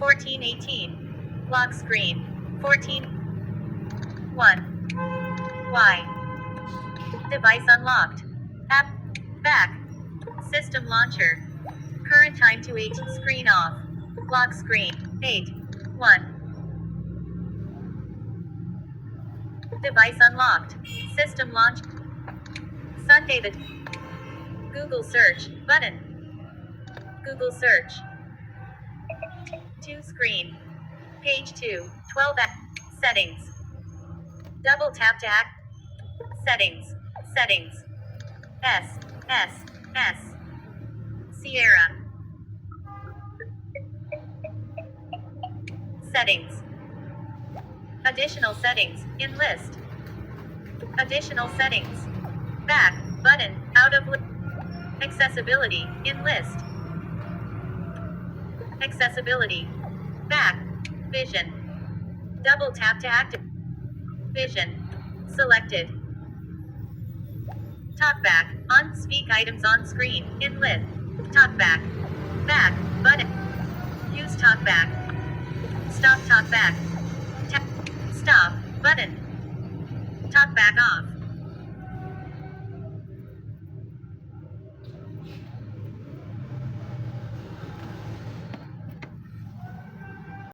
1418. Lock screen. 14. 1. Y. Device unlocked. App. Back. System launcher. Current time to 8. Screen off. Lock screen. 8. 1. Device unlocked. System launch. Sunday the Google search button. Google search. 2 screen. Page 2. 12 settings. Double tap to act. Settings. Settings. S. Sierra. Settings. Additional settings. In list. Additional settings. Back. Button. Out of list. Accessibility. In list. Accessibility. Back. Vision. Double tap to activate. Vision. Selected. TalkBack. On. Speak items on screen. In list. TalkBack. Back. Button. Use TalkBack. Stop TalkBack.